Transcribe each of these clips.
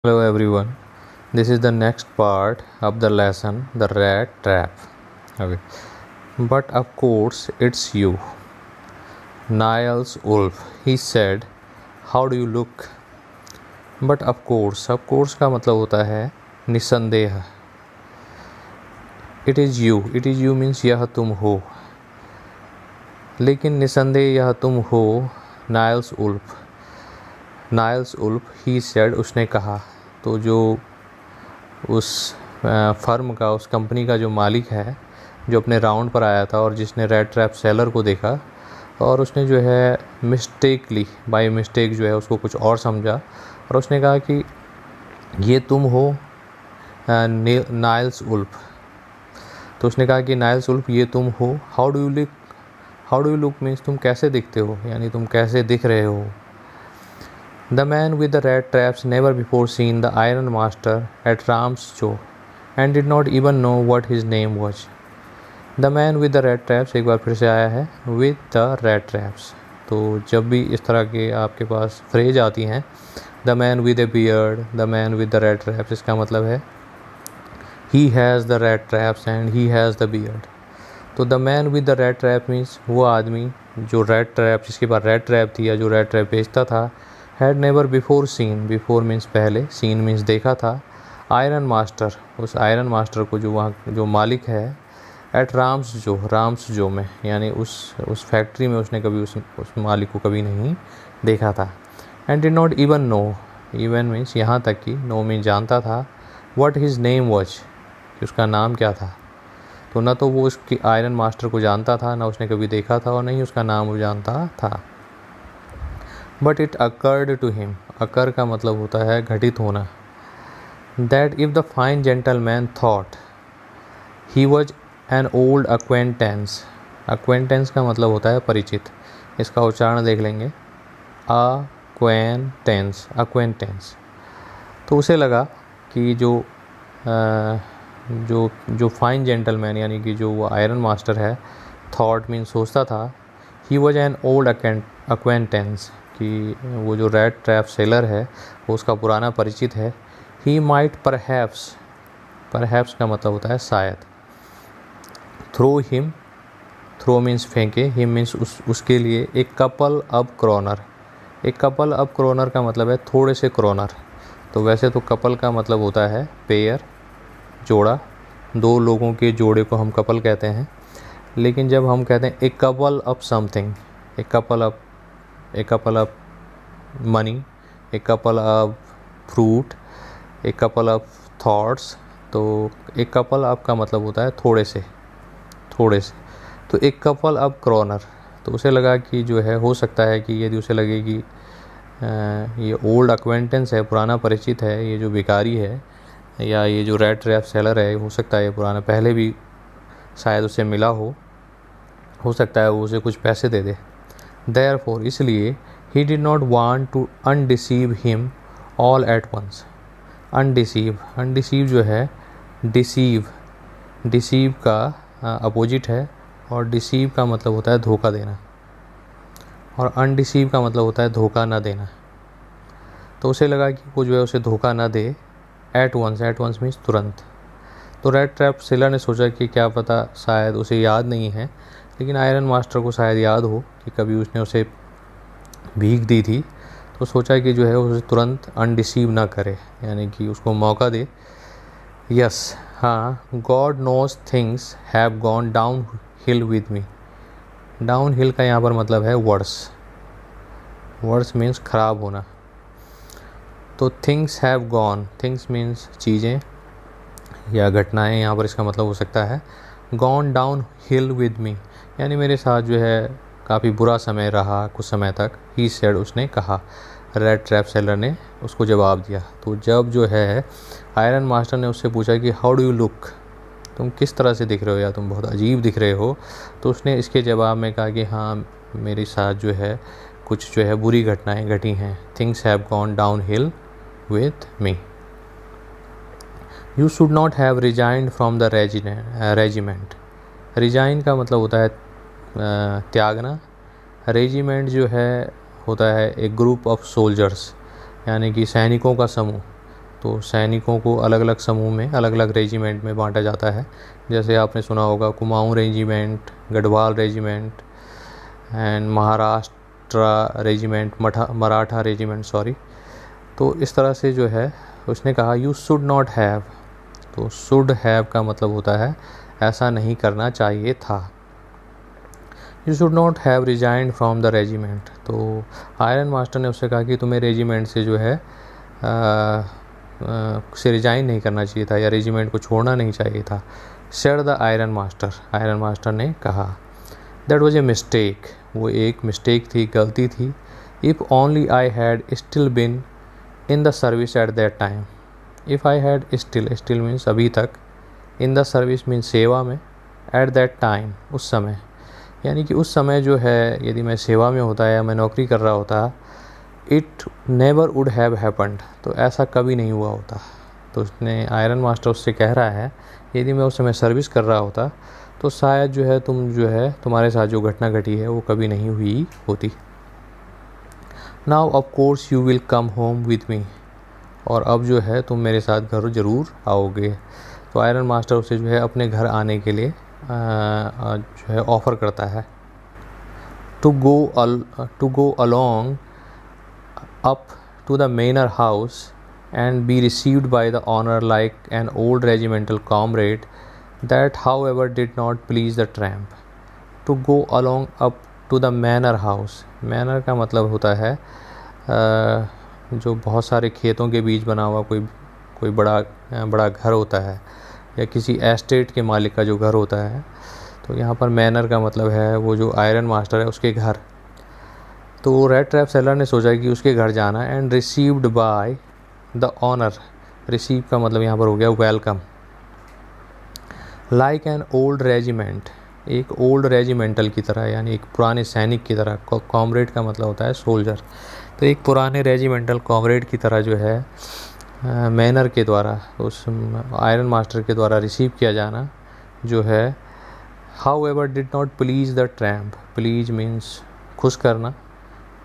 Hello everyone. This is the next part of the lesson, the rat trap. Okay. But of course it's you. Niles Wolf. He said, "How do you look?" But of course का मतलब होता है निसंदेह. It is you means यह तुम हो. लेकिन निसंदेह यह तुम हो. Niles Wolf, he said, उसने कहा. तो जो उस फर्म का, उस कंपनी का जो मालिक है, जो अपने राउंड पर आया था और जिसने रेड ट्रैप सेलर को देखा और उसने जो है बाय मिस्टेक जो है उसको कुछ और समझा और उसने कहा कि ये तुम हो नाइल्स वुल्फ. तो उसने कहा कि नाइल्स वुल्फ ये तुम हो. How do you look means तुम कैसे दिखते हो, यानी तुम कैसे दिख रहे हो. The man with the rat traps never before seen the Iron Master at Ram's show and did not even know what his name was. The man with the rat traps एक बार फिर से आया है with the rat traps. तो जब भी इस तरह के आपके पास फ्रेज आती हैं, the man with a beard, the man with the rat traps, इसका मतलब है he has the rat traps and he has the beard. तो the man with the rat trap means वो आदमी जो rat trap, जिसके पास rat trap थी या जो rat trap बेचता था, had never before seen, before means पहले, seen means देखा था, आयरन मास्टर, उस आयरन मास्टर को जो वहाँ जो मालिक है, एट राम्स जो में, यानी उस फैक्ट्री में उसने कभी उस मालिक को कभी नहीं देखा था. And did not even know, even means यहाँ तक कि नो मीन्स जानता था, व्हाट हिज नेम वॉज, कि उसका नाम क्या था. तो ना तो वो उसकी आयरन मास्टर को जानता था, ना उसने कभी देखा था और नहीं उसका नाम वो जानता था. But it occurred to him, occur का मतलब होता है घटित होना, that if the fine gentleman thought he was an old acquaintance. Acquaintance का मतलब होता है परिचित. इसका उच्चारण देख लेंगे, अक्वेंटेंस. तो उसे लगा कि जो फाइन जेंटलमैन यानी कि जो वो आयरन मास्टर है, थॉट मीन सोचता था, ही वॉज एन ओल्ड अक्वेंटेंस, कि वो जो रेड ट्रैप सेलर है वो उसका पुराना परिचित है. ही माइट परहैप्स का मतलब होता है शायद. थ्रो मीन्स फेंके, हिम मीन्स उसके लिए, एक कपल अप क्रोनर का मतलब है थोड़े से क्रोनर. तो वैसे तो कपल का मतलब होता है पेयर, जोड़ा, दो लोगों के जोड़े को हम कपल कहते हैं. लेकिन जब हम कहते हैं एक कपल अप समथिंग, एक कपल अप मनी, एक कपल अप फ्रूट, एक कपल अप थॉट्स, तो एक कपल अप का मतलब होता है थोड़े से. तो एक कपल अप क्रॉनर, तो उसे लगा कि जो है हो सकता है कि यदि उसे लगे कि ये ओल्ड अक्वेंटेंस है, पुराना परिचित है, ये जो भिखारी है या ये जो रेड ट्रैप सेलर है, हो सकता है ये पुराना पहले भी शायद उसे मिला हो सकता है वो उसे कुछ पैसे दे दे. Therefore, इसलिए he did not want to undeceive him all at once. undeceive जो है deceive का अपोजिट है और deceive का मतलब होता है धोखा देना और undeceive का मतलब होता है धोखा ना देना. तो उसे लगा कि वो जो है उसे धोखा ना दे. at once मीन्स तुरंत. तो रेड ट्रैप सेलर ने सोचा कि क्या पता शायद उसे याद नहीं है, लेकिन आयरन मास्टर को शायद याद हो कि कभी उसने उसे भीख दी थी. तो सोचा कि जो है उसे तुरंत अनडिसीव ना करे, यानी कि उसको मौका दे. यस, हाँ, God knows things have gone downhill with me. Downhill का यहाँ पर मतलब है वर्ड्स मीन्स ख़राब होना. तो things have gone, things means चीज़ें या घटनाएं, यहाँ पर इसका मतलब हो सकता है गॉन डाउन हिल विद मी, यानी मेरे साथ जो है काफ़ी बुरा समय रहा कुछ समय तक. ही सेड, उसने कहा. रेड ट्रैप सेलर ने उसको जवाब दिया. तो जब जो है आयरन मास्टर ने उससे पूछा कि हाउ डू यू लुक, तुम किस तरह से दिख रहे हो या तुम बहुत अजीब दिख रहे हो, तो उसने इसके जवाब में कहा कि हाँ, मेरे साथ जो है कुछ जो है बुरी घटनाएं घटी हैं. Things have gone downhill with me. You should not have resigned from the regiment. Resign का मतलब होता है त्यागना. रेजिमेंट जो है होता है एक ग्रुप ऑफ सोल्जर्स, यानी कि सैनिकों का समूह. तो सैनिकों को अलग अलग समूह में, अलग अलग रेजिमेंट में बांटा जाता है। जैसे आपने सुना होगा Kumaon regiment, Garhwal regiment and Maharashtra regiment, Maratha regiment sorry. तो इस तरह से जो है उसने कहा यू शुड नॉट हैव, तो शुड हैव का मतलब होता है ऐसा नहीं करना चाहिए था। You should not have resigned from the regiment, तो आयरन मास्टर ने उससे कहा कि तुम्हें रेजिमेंट से जो है से रिजाइन नहीं करना चाहिए था या रेजिमेंट को छोड़ना नहीं चाहिए था। सेड द आयरन मास्टर ने कहा दैट वाज ए मिस्टेक, वो एक मिस्टेक थी, गलती थी। If only I had still been in the service at that time, if I had still means अभी तक, इन द सर्विस मीन्स सेवा में, एट दैट टाइम उस समय, यानी कि उस समय जो है यदि मैं सेवा में होता या मैं नौकरी कर रहा होता, it never would have happened, तो ऐसा कभी नहीं हुआ होता। तो उसने आयरन मास्टर उससे कह रहा है यदि मैं उस समय सर्विस कर रहा होता तो शायद जो है तुम्हारे साथ जो घटना घटी है वो कभी नहीं हुई होती। Now of course you will come home with me, और अब जो है तुम मेरे साथ घर ज़रूर आओगे। तो आयरन मास्टर उसे जो है अपने घर आने के लिए जो है ऑफ़र करता है to go along up to the manor house and be received by the honor like an old regimental comrade, that however did not please the tramp. To go along up to the manor house, manor का मतलब होता है जो बहुत सारे खेतों के बीच बना हुआ कोई बड़ा घर होता है या किसी एस्टेट के मालिक का जो घर होता है। तो यहाँ पर मैनर का मतलब है वो जो आयरन मास्टर है उसके घर। तो रेड ट्रैप सेलर ने सोचा कि उसके घर जाना and received by the honour, receive का मतलब यहाँ पर हो गया welcome, like an old regiment, एक ओल्ड रेजिमेंटल की तरह यानी एक पुराने सैनिक की तरह। कॉमरेड का मतलब होता है सोल्जर, तो एक पुराने रेजिमेंटल कॉमरेड की तरह जो है मैनर के द्वारा, उस आयरन मास्टर के द्वारा रिसीव किया जाना जो है। How ever did not please the tramp, please means खुश करना,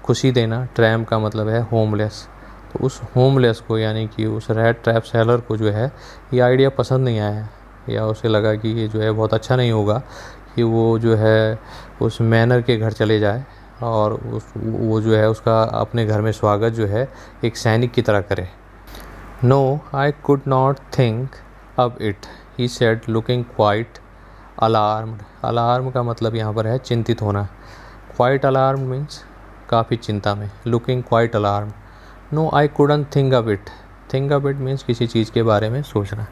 खुशी देना, ट्रैम्प का मतलब है होमलेस। तो उस होमलेस को यानी कि उस रेड ट्रैप सेलर को जो है ये आइडिया पसंद नहीं आया या उसे लगा कि ये जो है बहुत अच्छा नहीं होगा कि वो जो है उस मैनर के घर चले जाए और वो जो है उसका अपने घर में स्वागत जो है एक सैनिक की तरह करे। No I could not think of it, he said looking quite alarmed, alarm का मतलब यहाँ पर है चिंतित होना, क्वाइट अलार्म मीन्स काफ़ी चिंता में, looking quite alarm. No I couldn't think of it, think of it means किसी चीज़ के बारे में सोचना।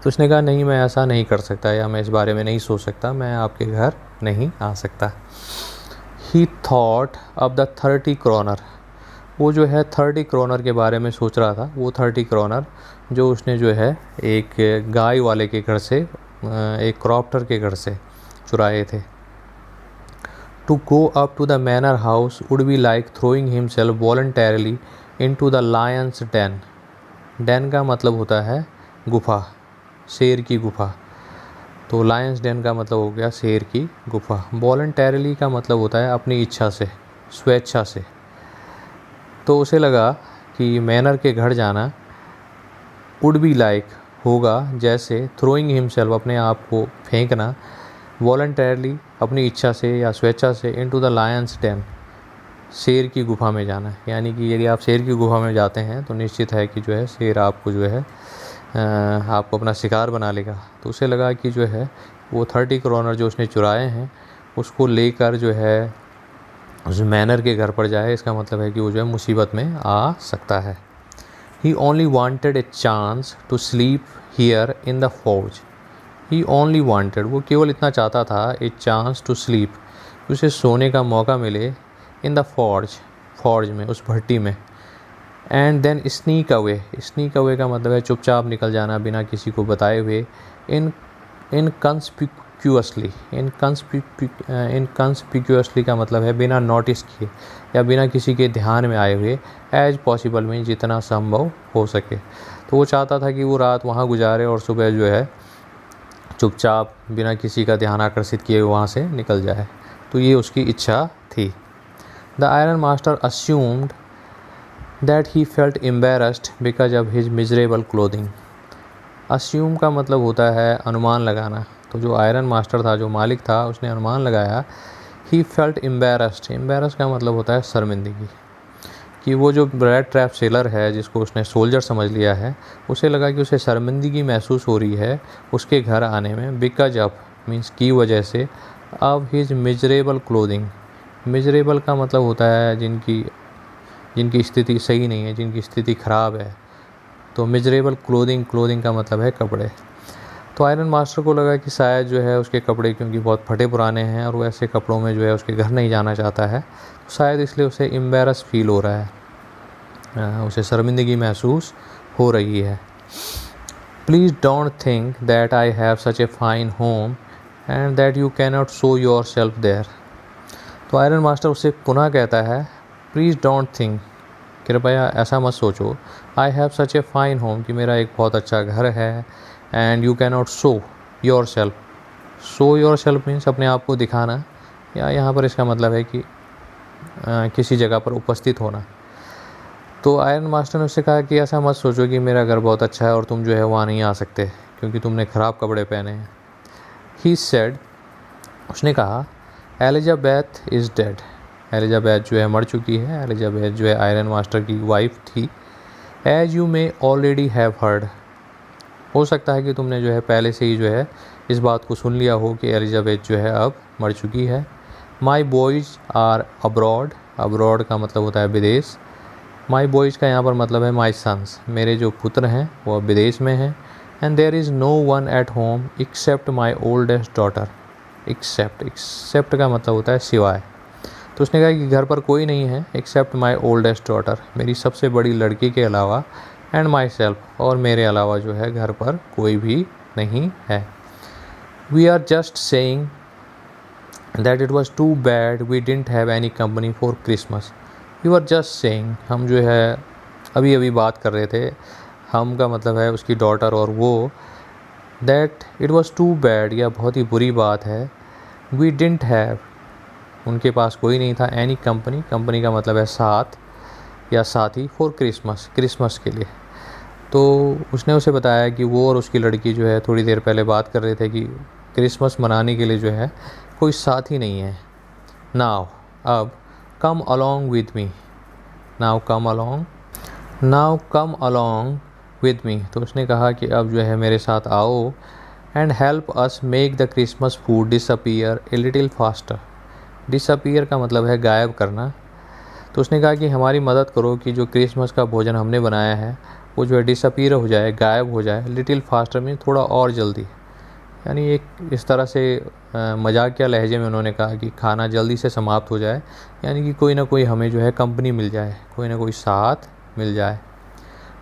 तो उसने कहा नहीं मैं ऐसा नहीं कर सकता या मैं इस बारे में नहीं सोच सकता, मैं आपके घर नहीं आ सकता। He thought of the 30 kroner, वो जो है 30 क्रोनर के बारे में सोच रहा था। वो 30 क्रोनर जो उसने जो है एक गाय वाले के घर से, एक क्रॉप्टर के घर से चुराए थे। To go up to the manor house would be like throwing himself voluntarily into the lion's den. Den का मतलब होता है गुफा, शेर की गुफा। तो लायंस den का मतलब हो गया शेर की गुफा। voluntarily का मतलब होता है अपनी इच्छा से, स्वेच्छा से। तो उसे लगा कि मैनर के घर जाना would be like होगा जैसे throwing himself अपने आप को फेंकना, वॉलंटरली अपनी इच्छा से या स्वेच्छा से, इनटू द लायंस डेन शेर की गुफा में जाना। यानी कि यदि आप शेर की गुफा में जाते हैं तो निश्चित है कि जो है शेर आपको जो है आपको अपना शिकार बना लेगा। तो उसे लगा कि जो है वो 30 क्रोनर जो उसने चुराए हैं उसको लेकर जो है उस मैनर के घर पर जाए, इसका मतलब है कि वो जो है मुसीबत में आ सकता है। He only wanted a chance to sleep here in the forge, he only wanted वो केवल इतना चाहता था ए चांस टू स्लीप, उसे सोने का मौका मिले, इन द फॉर्ज में, उस भट्टी में। एंड देन स्नीक अवे का मतलब है चुपचाप निकल जाना बिना किसी को बताए हुए। इनकन्सपिक्यूअसली का मतलब है बिना नोटिस किए या बिना किसी के ध्यान में आए हुए। एज पॉसिबल में जितना संभव हो सके। तो वो चाहता था कि वो रात वहाँ गुजारे और सुबह जो है चुपचाप बिना किसी का ध्यान आकर्षित किए वहाँ से निकल जाए। तो ये उसकी इच्छा थी। The iron master assumed that he felt embarrassed because of his miserable clothing. Assume का मतलब होता है अनुमान लगाना। तो जो आयरन मास्टर था, जो मालिक था, उसने अनुमान लगाया। ही फेल्ट एम्बेरस्ड, एम्बेरस्ड का मतलब होता है शर्मिंदगी, कि वो जो रेड ट्रैप सेलर है, जिसको उसने सोल्जर समझ लिया है, उसे लगा कि उसे शर्मिंदगी महसूस हो रही है उसके घर आने में। बिकॉज ऑफ मीन्स की वजह से, of his miserable clothing. Miserable का मतलब होता है जिनकी स्थिति सही नहीं है, जिनकी स्थिति ख़राब है। तो मिजरेबल क्लोथिंग, क्लोथिंग का मतलब है कपड़े। तो आयरन मास्टर को लगा कि शायद जो है उसके कपड़े क्योंकि बहुत फटे पुराने हैं और वो ऐसे कपड़ों में जो है उसके घर नहीं जाना चाहता है, तो शायद इसलिए उसे एम्बेरस फील हो रहा है, उसे शर्मिंदगी महसूस हो रही है। Please don't think that I have such a fine home and that you can not show yourself there. तो आयरन मास्टर उससे पुनः कहता है, प्लीज़ डोंट थिंक, कृपया ऐसा मत सोचो, आई have such a fine home, कि मेरा एक बहुत अच्छा घर है, and you can not show your self. Show your self means अपने आप को दिखाना, या यहाँ पर इसका मतलब है कि किसी जगह पर उपस्थित होना। तो आयरन मास्टर ने उससे कहा कि ऐसा मत सोचो कि मेरा घर बहुत अच्छा है और तुम जो है वहाँ नहीं आ सकते क्योंकि तुमने ख़राब कपड़े पहने हैं। ही सेड, उसने कहा, एलिजाबेथ इज़ डेड, एलिजाबेथ जो है मर चुकी है। एलिजाबेथ जो है आयरन मास्टर की वाइफ थी। As you may already have heard, हो सकता है कि तुमने जो है पहले से ही जो है इस बात को सुन लिया हो कि एलिजाबेथ जो है अब मर चुकी है। माई बॉयज़ आर अब्रॉड, अब्रॉड का मतलब होता है विदेश। माई बॉयज़ का यहाँ पर मतलब है माई सन्स, मेरे जो पुत्र हैं वो अब विदेश में हैं। And there is no one at home except my oldest daughter. Except का मतलब होता है सिवाय। तो उसने कहा कि घर पर कोई नहीं है एक्सेप्ट माई ओल्डेस्ट डॉटर, मेरी सबसे बड़ी लड़की के अलावा, एंड माई सेल्फ, और मेरे अलावा जो है घर पर कोई भी नहीं है। We are just saying that it was too bad we didn't have any company for Christmas. You are just saying, हम जो है अभी अभी बात कर रहे थे, हम का मतलब है उसकी डॉटर और वो, that it was too bad, यह बहुत ही बुरी बात है, वी डिडंट हैव, उनके पास कोई नहीं था, एनी कंपनी, कंपनी का मतलब है साथ या साथी, फॉर क्रिसमस, क्रिसमस के लिए। तो उसने उसे बताया कि वो और उसकी लड़की जो है थोड़ी देर पहले बात कर रहे थे कि क्रिसमस मनाने के लिए जो है कोई साथी नहीं है। नाउ, अब, come along with me, now come along with me. तो उसने कहा कि अब जो है मेरे साथ आओ, and help us make the Christmas food disappear a little faster. Disappear का मतलब है गायब करना। तो उसने कहा कि हमारी मदद करो कि जो क्रिसमस का भोजन हमने बनाया है वो जो है डिसअपीयर हो जाए, गायब हो जाए। लिटिल फास्टर में थोड़ा और जल्दी, यानी एक इस तरह से मजाकिया लहजे में उन्होंने कहा कि खाना जल्दी से समाप्त हो जाए, यानी कि कोई ना कोई हमें जो है कंपनी मिल जाए, कोई ना कोई साथ मिल जाए।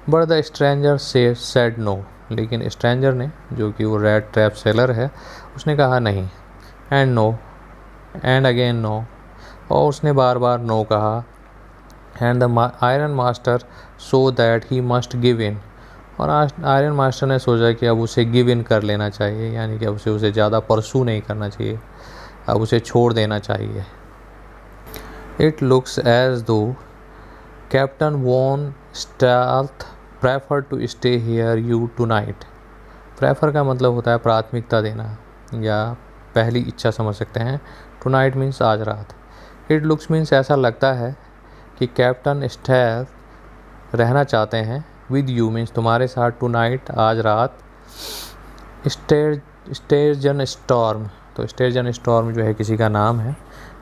But the stranger said no, लेकिन स्ट्रेंजर ने, जो कि वो रेड ट्रैप सेलर है, उसने कहा नहीं। And no, and again no, और उसने बार बार नो कहा। And the iron master so that he must give in, और आयरन मास्टर ने सोचा कि अब उसे गिव इन कर लेना चाहिए, यानी कि अब उसे ज़्यादा परसू नहीं करना चाहिए, अब उसे छोड़ देना चाहिए। It looks as though Captain Von Stalth prefer to stay here you tonight. Prefer का मतलब होता है प्राथमिकता देना या पहली इच्छा समझ सकते हैं। टू नाइट मीन्स आज रात। इट लुक्स मीन्स ऐसा लगता है कि कैप्टन स्टेल्थ रहना चाहते हैं, विद यू मीन्स तुम्हारे साथ, टू नाइट आज रात। स्टेर्जन स्टॉर्म, तो स्टेर्जन स्टॉर्म जो है किसी का नाम है।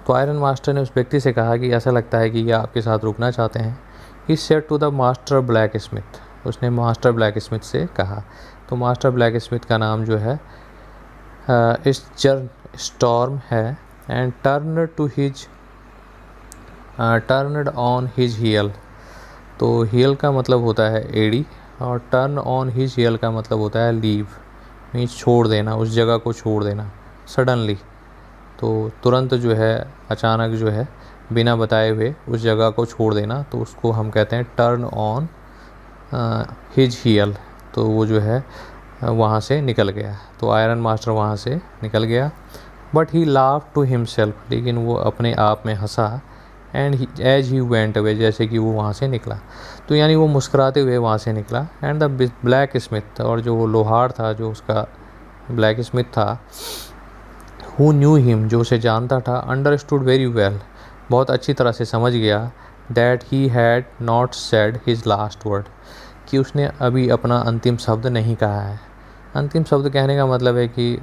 तो आयरन मास्टर ने उस व्यक्ति से कहा कि ऐसा लगता है कि ये आपके साथ रुकना चाहते हैं। He said to the master blacksmith, उसने मास्टर ब्लैक स्मिथ से कहा। तो मास्टर ब्लैक स्मिथ का नाम जो है स्टॉर्म है। And turned on his heel, तो हील का मतलब होता है एड़ी, और टर्न ऑन हिज हील का मतलब होता है लीव, मीन्स छोड़ देना, उस जगह को छोड़ देना सडनली। तो तुरंत जो है, अचानक जो है, बिना बताए हुए उस जगह को छोड़ देना, तो उसको हम कहते हैं टर्न ऑन हिज हील। तो वो जो है वहाँ से निकल गया। तो आयरन मास्टर वहाँ से निकल गया। But he laugh to himself, लेकिन वो अपने आप में हंसा। And as he went away, जैसे कि वो वहाँ से निकला। तो यानी वो मुस्कुराते हुए वहाँ से निकला। एंड द ब्लैक स्मिथ, और जो वो लोहार था, जो उसका ब्लैक स्मिथ था, हु न्यू हिम, जो उसे जानता था, अंडरस्टूड वेरी वेल, बहुत अच्छी तरह से समझ गया, that he had not said his last word, कि उसने अभी अपना अंतिम शब्द नहीं कहा है। अंतिम शब्द कहने का मतलब है कि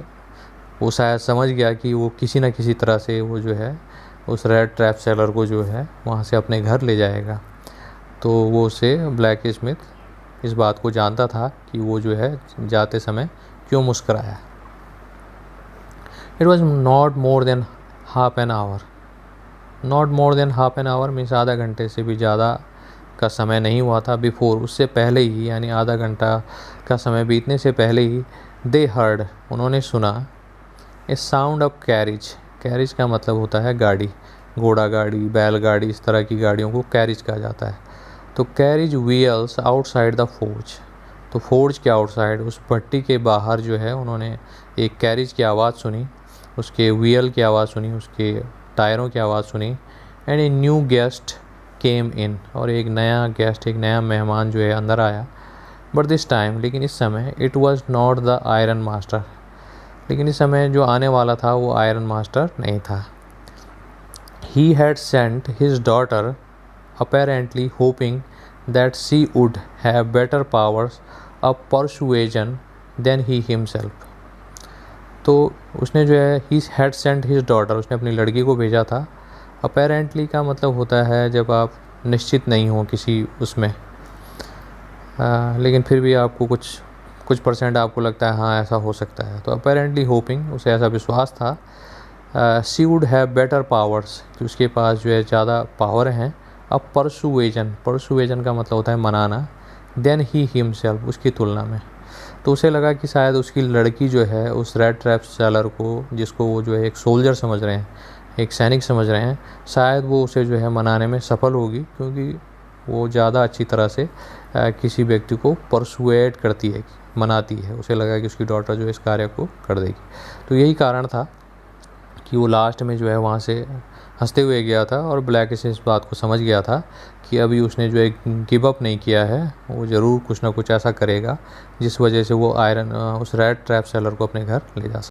वो शायद समझ गया कि वो किसी न किसी तरह से वो जो है उस रेड ट्रैप सेलर को जो है वहाँ से अपने घर ले जाएगा। तो वो उसे ब्लैक स्मिथ इस बात को जानता था कि वो जो है जाते समय क्यों मुस्कराया। It was not more than half an hour, not more than half an hour means आधा घंटे से भी ज़्यादा का समय नहीं हुआ था। बिफोर, उससे पहले ही, यानी आधा घंटा का समय बीतने से पहले ही, दे हर्ड, उन्होंने सुना, ए साउंड ऑफ कैरिज, कैरिज का मतलब होता है गाड़ी, घोड़ा गाड़ी, बैलगाड़ी, इस तरह की गाड़ियों को कैरिज कहा जाता है। तो carriage wheels outside the forge, तो फोर्ज के आउटसाइड, उस भट्टी के बाहर जो है उन्होंने एक कैरिज की आवाज़ सुनी, उसके व्हील की आवाज़ सुनी, उसके टायरों की आवाज़ सुनी। एंड ए न्यू गेस्ट केम इन, और एक नया गेस्ट, एक नया मेहमान जो है अंदर आया। बट दिस टाइम, लेकिन इस समय, it was not the iron master, लेकिन इस समय जो आने वाला था वो आयरन मास्टर नहीं था। He had sent his daughter apparently hoping that she would have better powers of persuasion than he himself। तो उसने जो है he had sent his daughter, उसने अपनी लड़की को भेजा था। apparently का मतलब होता है जब आप निश्चित नहीं हो किसी उसमें, लेकिन फिर भी आपको कुछ परसेंट आपको लगता है हाँ ऐसा हो सकता है। तो apparently hoping, उसे ऐसा विश्वास था, she would have better powers, कि उसके पास जो है ज़्यादा पावर हैं। अब परसुएजन का मतलब होता है मनाना, देन ही हिमसेल्फ, उसकी तुलना में। तो उसे लगा कि शायद उसकी लड़की जो है उस रेड ट्रैप सेलर को, जिसको वो जो है एक सोल्जर समझ रहे हैं, एक सैनिक समझ रहे हैं, शायद वो उसे जो है मनाने में सफल होगी, क्योंकि वो ज़्यादा अच्छी तरह से किसी व्यक्ति को परसुएट करती है, मनाती है। उसे लगा कि उसकी डॉटर जो है इस कार्य को कर देगी। तो यही कारण था कि वो लास्ट में जो है वहाँ से हंसते हुए गया था, और ब्लैक से इस बात को समझ गया था कि अभी उसने जो है गिव अप नहीं किया है, वो ज़रूर कुछ ना कुछ ऐसा करेगा जिस वजह से वो उस रेड ट्रैप सेलर को अपने घर ले जा सके।